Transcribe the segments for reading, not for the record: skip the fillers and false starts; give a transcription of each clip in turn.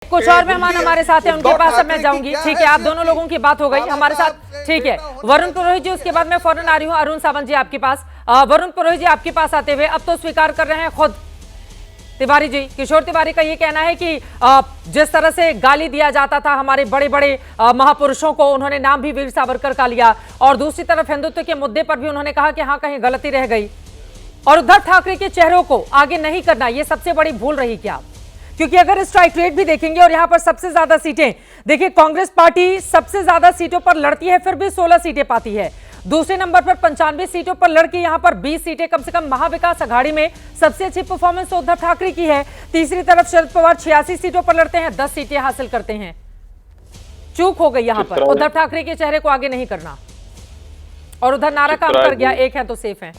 कुछ और मेहमान हमारे साथ हैं, उनके पास अब मैं जाऊंगी। ठीक है, आप दोनों लोगों की बात हो गई हमारे साथ। ठीक है वरुण पुरोहित जी, उसके बाद मैं फौरन आ रही हूँ अरुण सावंत जी आपके पास। वरुण पुरोहित जी आपके पास आते हुए अब तो स्वीकार कर रहे हैं खुद तिवारी जी, किशोर तिवारी का ये कहना है कि जिस तरह से गाली दिया जाता था हमारे बड़े बड़े महापुरुषों को, उन्होंने नाम भी वीर सावरकर का लिया, और दूसरी तरफ हिंदुत्व के मुद्दे पर भी उन्होंने कहा कि हाँ कहीं गलती रह गई, और उद्धव ठाकरे के चेहरों को आगे नहीं करना ये सबसे बड़ी भूल रही क्या? क्योंकि अगर स्ट्राइक रेट भी देखेंगे और यहां पर सबसे ज्यादा सीटें देखिए, कांग्रेस पार्टी सबसे ज्यादा सीटों पर लड़ती है, फिर भी 16 सीटें पाती है। दूसरे नंबर पर 95 सीटों पर लड़के यहां पर 20 सीटें कम से कम महाविकास अघाड़ी में सबसे अच्छी परफॉर्मेंस तो उद्धव ठाकरे की है। तीसरी तरफ शरद पवार 86 सीटों पर लड़ते हैं, 10 सीटें हासिल करते हैं। चूक हो गई यहां पर, उद्धव ठाकरे के चेहरे को आगे नहीं करना, और उधर नारा काम कर गया, एक है तो सेफ है।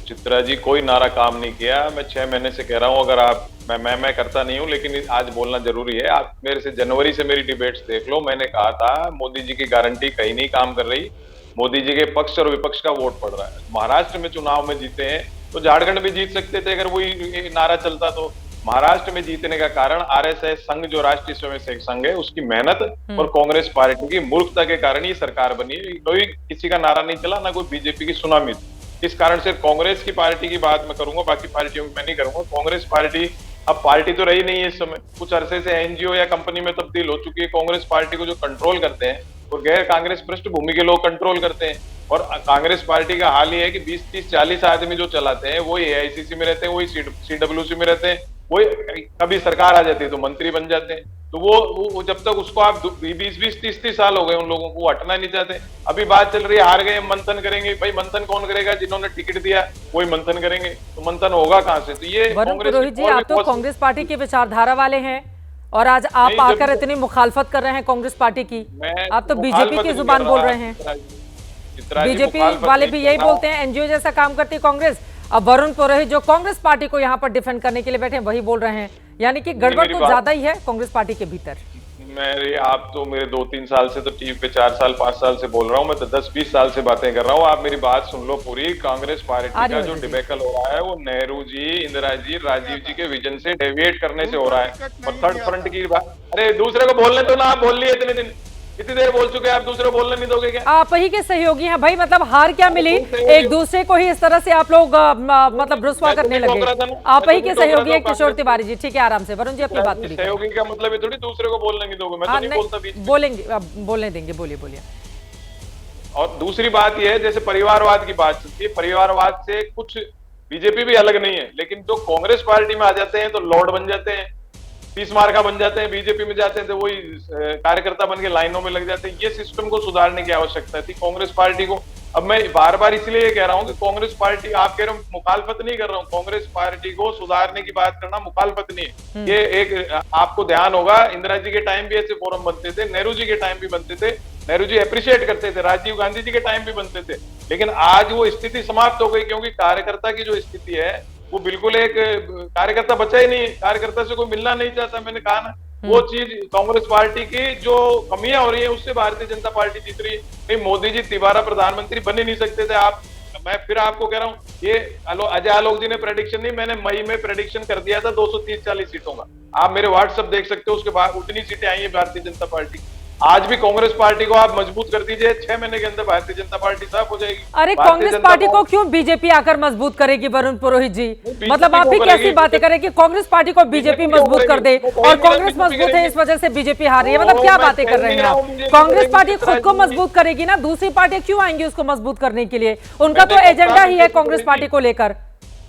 चित्रा जी कोई नारा काम नहीं किया, मैं 6 महीने से कह रहा हूं। अगर आप मैं करता नहीं हूं, लेकिन आज बोलना जरूरी है। आप मेरे से जनवरी से मेरी डिबेट्स देख लो, मैंने कहा था मोदी जी की गारंटी कहीं नहीं काम कर रही, मोदी जी के पक्ष और विपक्ष का वोट पड़ रहा है। महाराष्ट्र में चुनाव में जीते हैं तो झारखंड में जीत सकते थे अगर वही नारा चलता। तो महाराष्ट्र में जीतने का कारण आरएसएस संघ, जो राष्ट्रीय स्वयंसेवक संघ है, उसकी मेहनत और कांग्रेस पार्टी की मूर्खता के कारण ही सरकार बनी है। कोई किसी का नारा नहीं चला, ना कोई बीजेपी की सुनामी। इस कारण से कांग्रेस की पार्टी की बात मैं करूंगा, बाकी पार्टियों में मैं नहीं करूंगा। कांग्रेस पार्टी अब पार्टी तो रही नहीं है इस समय, कुछ अरसे से एनजीओ या कंपनी में तब्दील हो चुकी है। कांग्रेस पार्टी को जो कंट्रोल करते हैं और गैर कांग्रेस पृष्ठभूमि के लोग कंट्रोल करते हैं। और कांग्रेस पार्टी का हाल ये है कि 20, 30, 40 आदमी जो चलाते हैं वही एआईसीसी में रहते हैं, वही सीडब्ल्यूसी में रहते हैं, वही कभी सरकार आ जाती है तो मंत्री बन जाते हैं। तो वो जब तक उसको आप 20, 20, 30 साल हो गए उन लोगों को, हटना नहीं चाहते। अभी बात चल रही है हार गए मंथन करेंगे, भाई मंथन कौन करेगा? जिन्होंने टिकट दिया वही मंथन करेंगे, तो मंथन होगा कहां से? तो ये पुरोहित जी, आप तो कांग्रेस पार्टी की विचारधारा वाले हैं और आज आप आकर इतनी मुखालफत कर रहे हैं कांग्रेस पार्टी की। आप तो बीजेपी की जुबान बोल रहे हैं। बीजेपी वाले भी यही बोलते हैं, एनजीओ जैसा काम करती कांग्रेस। अब वरुण पुरोहित जो कांग्रेस पार्टी को यहाँ पर डिफेंड करने के लिए बैठे हैं वही बोल रहे हैं, यानी कि गड़बड़ तो ज्यादा ही है कांग्रेस पार्टी के भीतर। आप तो मेरे 2-3 साल से तो टीवी पे 4 साल 5 साल से बोल रहा हूँ, मैं तो 10-20 साल से बातें कर रहा हूँ। आप मेरी बात सुन लो पूरी। कांग्रेस पार्टी का जो डिबेकल हो रहा है वो नेहरू जी, इंदिरा जी, राजीव जी के विजन से डेविएट करने से हो रहा है। और थर्ड फ्रंट की बात, अरे दूसरे को बोलने दो ना, आप बोल लिए इतने दिन, इतनी देर बोल चुके हैं, आप दूसरे बोलने नहीं दोगे क्या? आप ही के सहयोगी हैं भाई, मतलब हार क्या मिली, एक दूसरे को ही इस तरह से आप लोग मतलब रुस्वा करने लगे। आप ही के सहयोगी हैं किशोर तिवारी जी। ठीक है, आराम से वरुण जी अपनी बात करिए। सहयोगी का मतलब ये थोड़ी दूसरे को बोलने नहीं दोगे, मैं तो नहीं बोलता बीच में। बोलेंगे, बोलने देंगे, बोलिए बोलिए। और दूसरी बात यह है, जैसे परिवारवाद की बात चलती है, परिवारवाद से कुछ बीजेपी भी अलग नहीं है, लेकिन जो कांग्रेस पार्टी में आ जाते हैं तो लॉर्ड बन जाते हैं, 30 मार्का बन जाते हैं। बीजेपी में जाते हैं तो वही कार्यकर्ता बन के लाइनों में लग जाते हैं। ये सिस्टम को सुधारने की आवश्यकता थी कांग्रेस पार्टी को। अब मैं बार बार इसलिए ये कह रहा हूं कि कांग्रेस पार्टी, आप कह रहे हो मुखालफत नहीं कर रहा हूं, कांग्रेस पार्टी को सुधारने की बात करना मुखालफत नहीं है। ये एक आपको ध्यान होगा, इंदिरा जी के टाइम भी ऐसे फोरम बनते थे, नेहरू जी के टाइम भी बनते थे, नेहरू जी अप्रिशिएट करते थे, राजीव गांधी जी के टाइम भी बनते थे। लेकिन आज वो स्थिति समाप्त हो गई, क्योंकि कार्यकर्ता की जो स्थिति है वो बिल्कुल एक कार्यकर्ता बचा ही नहीं, कार्यकर्ता से कोई मिलना नहीं चाहता। मैंने कहा ना, वो चीज कांग्रेस पार्टी की जो कमियां हो रही है उससे भारतीय जनता पार्टी जीत रही है। नहीं, मोदी जी तिबारा प्रधानमंत्री बन ही नहीं सकते थे। आप, मैं फिर आपको कह रहा हूँ, ये अजय आलोक जी ने प्रेडिक्शन नहीं, मैंने मई में प्रेडिक्शन कर दिया था 230-40 सीटों का। आप मेरे व्हाट्सएप देख सकते हो, उसके बाद उतनी सीटें आई है भारतीय जनता पार्टी। आज भी कांग्रेस पार्टी को आप मजबूत कर दीजिए, 6 महीने के अंदर भारतीय जनता पार्टी साफ हो जाएगी। अरे कांग्रेस पार्टी को क्यों बीजेपी आकर मजबूत करेगी वरुण पुरोहित जी? मतलब आप ही कैसी बातें करें कि कांग्रेस पार्टी को बीजेपी मजबूत कर दे, और कांग्रेस मजबूत है इस वजह से बीजेपी हार रही है? मतलब क्या बातें कर रहे हैं आप? कांग्रेस पार्टी खुद को मजबूत करेगी ना, दूसरी पार्टी क्यों आएंगी उसको मजबूत करने के लिए? उनका तो एजेंडा ही है कांग्रेस पार्टी को लेकर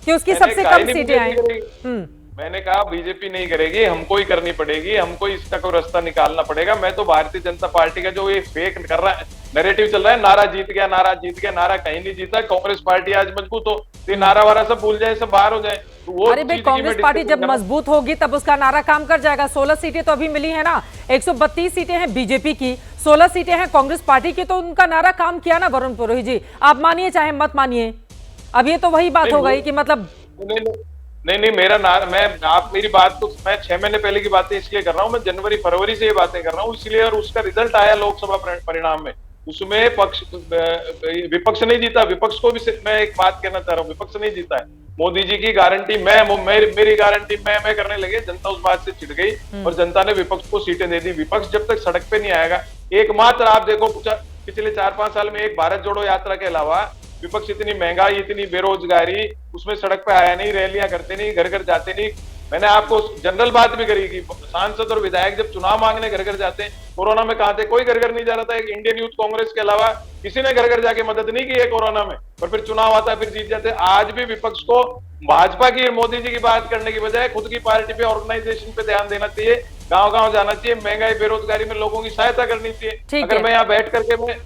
कि उसकी सबसे कम सीटें आए। मैंने कहा बीजेपी नहीं करेगी, हमको ही करनी पड़ेगी, हमको इसका कोई रास्ता निकालना पड़ेगा। मैं तो भारतीय जनता पार्टी का जो ये फेक कर रहा है, नैरेटिव चल रहा है, नारा जीत गया, नारा जीत गया, नारा कहीं नहीं जीता। कांग्रेस पार्टी आज मजबूत हो तो नारा वारा सब भूल जाए, सब बाहर हो जाए। तो वो अरे भाई, कांग्रेस पार्टी जब मजबूत होगी तब उसका नारा काम कर जाएगा। 16 सीटें तो अभी मिली है ना, 132 सीटें हैं बीजेपी की, 16 सीटें हैं कांग्रेस पार्टी की, तो उनका नारा काम किया ना वरुण पुरोहित जी। आप मानिए चाहे मत मानिए, अब ये तो वही बात हो गई कि मतलब नहीं, आप मेरी बात तो मैं 6 महीने पहले की बातें इसलिए कर रहा हूँ, मैं जनवरी फरवरी से ये बातें कर रहा हूँ इसलिए। और उसका रिजल्ट आया लोकसभा परिणाम में, उसमें विपक्ष नहीं जीता। विपक्ष को भी मैं एक बात कहना चाह रहा हूँ, विपक्ष नहीं जीता है, मोदी जी की गारंटी मेरी गारंटी मैं करने लगे, जनता उस बात से चिढ़ गई और जनता ने विपक्ष को सीटें दे दी। विपक्ष जब तक सड़क पे नहीं आएगा, एकमात्र आप देखो पिछले 4-5 साल में एक भारत जोड़ो यात्रा के अलावा विपक्ष इतनी महंगाई, इतनी बेरोजगारी, उसमें सड़क पे आया नहीं, रैलियां करते नहीं, घर घर जाते नहीं। मैंने आपको जनरल बात भी करी कि सांसद और विधायक जब चुनाव मांगने घर घर जाते हैं, कोरोना में कहां थे? कोई घर घर नहीं जा रहा था। एक इंडियन यूथ कांग्रेस के अलावा किसी ने घर घर जाके मदद नहीं की है कोरोना में, और फिर चुनाव आता है, फिर जीत जाते हैं। आज भी विपक्ष को भाजपा की, मोदी जी की बात करने की बजाय खुद की पार्टी पे, ऑर्गेनाइजेशन पे ध्यान देना चाहिए, गांव गांव जाना चाहिए, महंगाई बेरोजगारी में लोगों की सहायता करनी चाहिए। अगर मैं यहाँ बैठ करके मैं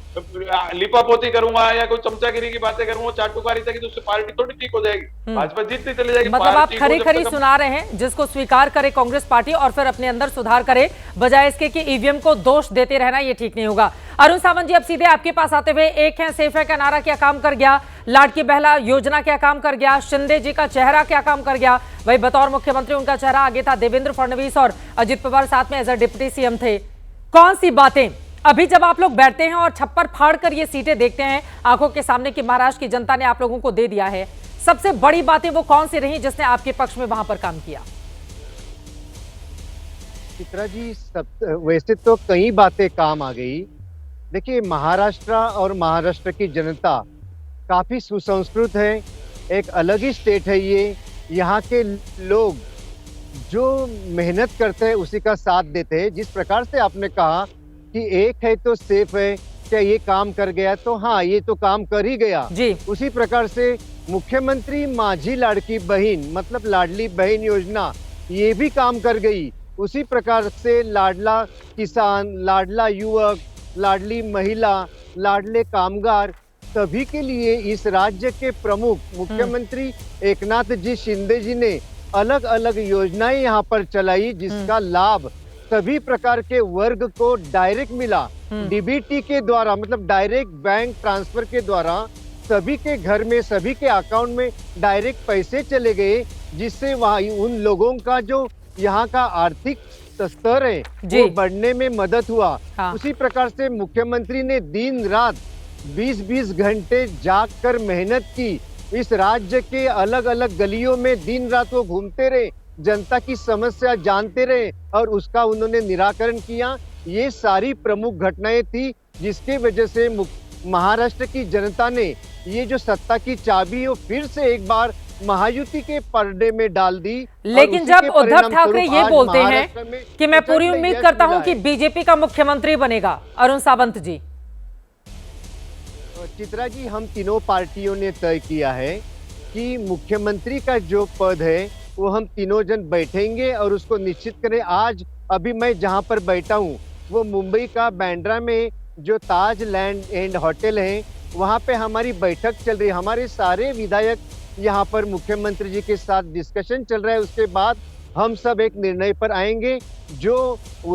लिपापोती करूंगा या कोई चमचागिरी की बातें करूंगा, चाटुकारिता की, तो उससे पार्टी थोड़ी ठीक हो जाएगी, भाजपा जीतती चली जाएगी। मतलब आप खरी खरी सुना रहे हैं, जिसको स्वीकार करे कांग्रेस पार्टी और फिर अपने अंदर सुधार करे, बजाय इसके कि ईवीएम को दोष देते रहना, ये ठीक नहीं होगा। अरुण सावंत जी, अब सीधे आपके पास आते हुए, एक है सेफ है का नारा क्या काम कर गया, लाडकी बहला योजना क्या काम कर गया, शिंदे जी का चेहरा क्या काम कर गया? वही बतौर मुख्यमंत्री उनका चेहरा आगे था, देवेंद्र फडणवीस और अजित पवार साथ में एज अ डिप्टी सीएम थे। कौन सी बातें अभी जब आप लोग बैठते हैं और छप्पर फाड़ कर ये सीटें देखते हैं आंखों के सामने कि महाराष्ट्र की जनता ने आप लोगों को दे दिया है, सबसे बड़ी बातें वो कौन सी रही जिसने आपके पक्ष में वहां पर काम किया? चित्रा जी, वैसे तो कई बातें काम आ गई। देखिए, महाराष्ट्र और महाराष्ट्र की जनता काफी सुसंस्कृत है, एक अलग ही स्टेट है ये। यहाँ के लोग जो मेहनत करते हैं उसी का साथ देते हैं। जिस प्रकार से आपने कहा कि एक है तो सेफ है, क्या ये काम कर गया? तो हाँ, ये तो काम कर ही गया जी। उसी प्रकार से मुख्यमंत्री माझी लाडकी बहन, मतलब लाडली बहन योजना, ये भी काम कर गई। उसी प्रकार से लाडला किसान, लाडला युवक, लाडली महिला, लाडले कामगार, सभी के लिए इस राज्य के प्रमुख मुख्यमंत्री एकनाथ जी शिंदे जी ने अलग अलग योजनाएं यहाँ पर चलाई, जिसका लाभ सभी प्रकार के वर्ग को डायरेक्ट मिला। डीबीटी के द्वारा, मतलब डायरेक्ट बैंक ट्रांसफर के द्वारा सभी के घर में, सभी के अकाउंट में डायरेक्ट पैसे चले गए, जिससे वहाँ उन लोगों का जो यहाँ का आर्थिक स्तर है वो बढ़ने में मदद हुआ। हाँ। उसी प्रकार से मुख्यमंत्री ने दिन रात 20-20 घंटे जागकर मेहनत की। इस राज्य के अलग अलग गलियों में दिन रात वो घूमते रहे, जनता की समस्या जानते रहे और उसका उन्होंने निराकरण किया। ये सारी प्रमुख घटनाएं थी जिसकी वजह से महाराष्ट्र की जनता ने ये जो सत्ता की चाबी वो फिर से एक बार महायुति के पर्दे में डाल दी। लेकिन जब उद्धव ठाकरे ये बोलते हैं कि मैं पूरी उम्मीद करता हूं कि बीजेपी का मुख्यमंत्री बनेगा, अरुण सावंत जी। चित्रा जी, हम तीनों पार्टियों ने तय किया है कि मुख्यमंत्री का जो पद है वो हम तीनों जन बैठेंगे और उसको निश्चित करें। आज अभी मैं जहां पर बैठा हूं वो मुंबई का बांद्रा में जो ताज लैंड एंड होटल है, वहां पे हमारी बैठक चल रही है। हमारे सारे विधायक यहाँ पर मुख्यमंत्री जी के साथ डिस्कशन चल रहा है। उसके बाद हम सब एक निर्णय पर आएंगे। जो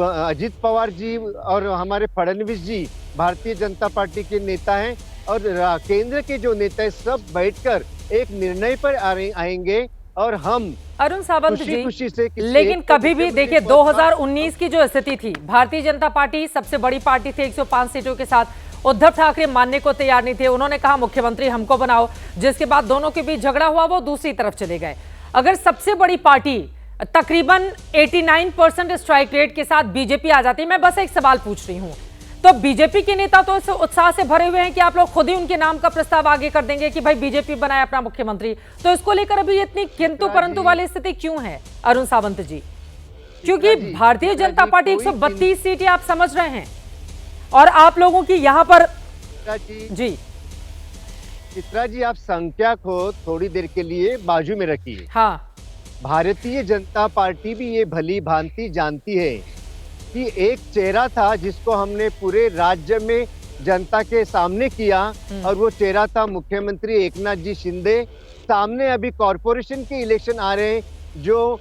अजित पवार जी और हमारे फडणवीस जी भारतीय जनता पार्टी के नेता हैं और केंद्र के जो नेता है, सब बैठकर एक निर्णय पर आएंगे और हम अरुण सावंत जी, खुशी से लेकिन कभी भी देखिए 2019 की जो स्थिति थी, भारतीय जनता पार्टी सबसे बड़ी पार्टी थी 105 सीटों के साथ, उद्धव ठाकरे मानने को तैयार नहीं थे। उन्होंने कहा मुख्यमंत्री हमको बनाओ, जिसके बाद दोनों के बीच झगड़ा हुआ, वो दूसरी तरफ चले गए। अगर सबसे बड़ी पार्टी तकरीबन 89% स्ट्राइक रेट के साथ बीजेपी आ जाती है, मैं बस एक सवाल पूछ रही हूं, तो बीजेपी के नेता तो इस उत्साह से भरे हुए हैं कि आप लोग खुद ही उनके नाम का प्रस्ताव आगे कर देंगे कि भाई बीजेपी बनाए अपना मुख्यमंत्री, तो इसको लेकर अभी इतनी किंतु परंतु वाली स्थिति क्यों है अरुण सावंत जी? क्योंकि भारतीय जनता पार्टी 132 सीटें आप समझ रहे हैं और आप लोगों की यहां पर जी चित्रा जी, आप संख्या को थोड़ी देर के लिए बाजू में रखिए। हाँ, भारतीय जनता पार्टी भी ये भली भांति जानती है कि एक चेहरा था जिसको हमने पूरे राज्य में जनता के सामने किया और वो चेहरा था मुख्यमंत्री एकनाथ जी शिंदे। सामने अभी कॉरपोरेशन के इलेक्शन आ रहे हैं, जो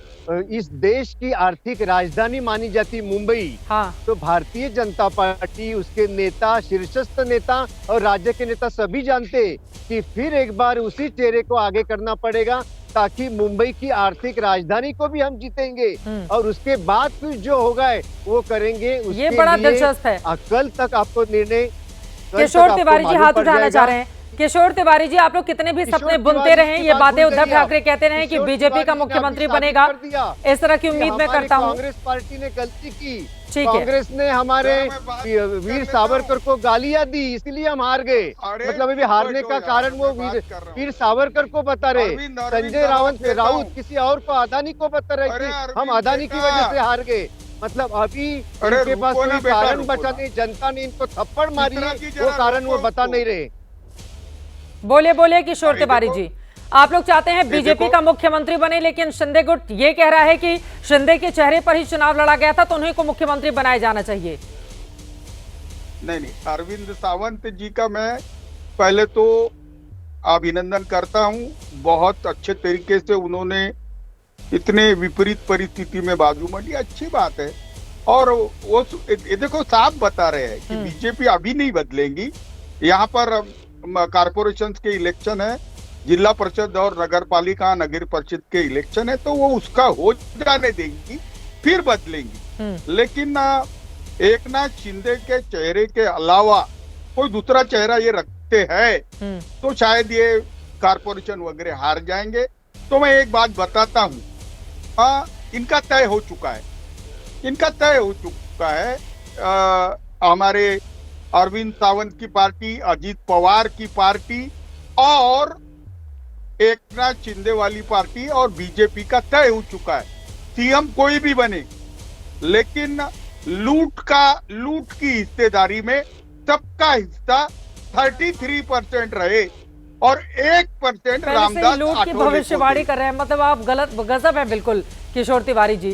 इस देश की आर्थिक राजधानी मानी जाती मुंबई। हाँ। तो भारतीय जनता पार्टी, उसके नेता, शीर्षस्थ नेता और राज्य के नेता सभी जानते कि फिर एक बार उसी चेहरे को आगे करना पड़ेगा ताकि मुंबई की आर्थिक राजधानी को भी हम जीतेंगे और उसके बाद फिर जो होगा वो करेंगे। ये बड़ा दिलचस्प है। कल तक आपको निर्णय, किशोर तिवारी जी हाथ उठाना चाह रहे हैं। किशोर तिवारी जी, आप लोग कितने भी किशोर सपने बुनते तिवारी रहे, की ये बात बातें भूल उद्धव गई आप। ठाकरे कहते रहे कि किशोर बीजेपी का तिवारी ने मुख्यमंत्री अभी साबित बनेगा, कर दिया इस तरह की कि उम्मीद मैं हमारी करता हूं। कांग्रेस पार्टी ने गलती की। ठीक है। कांग्रेस ने हमारे वीर सावरकर को गालियां दी, इसलिए हम हार गए। अरे मतलब अभी चुप हारने बैठो का यार, कारण वो मैं बात कर रहा हूँ। वीर सावरकर को बता रहे, अरविंद संजय जवाब देता राउत हूँ। किसी और को, अदानी को बता रहे अरे कि अरविंद हम अदानी की बेटा। वजह से हार गए। मतलब अभी अरे इनके पास रुको ना कोई बेटा, कारण रुको बचा ना। नहीं, जनता ने इनको थप्पड़ मारी चित्रा है, जी, वो जरा कारण वो रुको बता उसको। नहीं रहे। बोलिए बोलिए किशोर ये तिवारी देखो। जी, आप लोग चाहते हैं बीजेपी देखो। का मुख्यमंत्री बने, लेकिन शिंदे गुट ये कह रहा है कि शिंदे के चेहरे पर ही चुनाव लड़ा गया था, तो उन्हीं को मुख्यमंत्री बनाया जाना चाहिए। नहीं, अरविंद सावंत जी का मैं पहले तो अभिनंदन करता हूं। बहुत अच्छे तरीके से उन्होंने इतने विपरीत परिस्थिति में बाजू मारी, अच्छी बात है। और वो ये देखो साफ बता रहे हैं कि बीजेपी अभी नहीं बदलेंगी। यहाँ पर कारपोरेशन के इलेक्शन है, जिला परिषद और नगर पालिका नगर परिषद के इलेक्शन है, तो वो उसका हो जाने देंगी, फिर बदलेंगी। लेकिन एक नाथ शिंदे के चेहरे के अलावा कोई दूसरा चेहरा ये रखते हैं तो शायद ये कारपोरेशन वगैरह हार जाएंगे। तो मैं एक बात बताता हूँ, इनका तय हो चुका है, इनका तय हो चुका है। हमारे अरविंद सावंत की पार्टी, अजीत पवार की पार्टी और एक नाथ शिंदे वाली पार्टी और बीजेपी का तय हो चुका है। सीएम कोई भी बने, लेकिन लूट की हिस्सेदारी में सबका हिस्सा 33% रहे और 1% पहले से ही रामदास लूट की आठवले को भविष्यवाणी दे। कर रहे हैं, मतलब आप गलत, गजब है बिल्कुल किशोर तिवारी जी।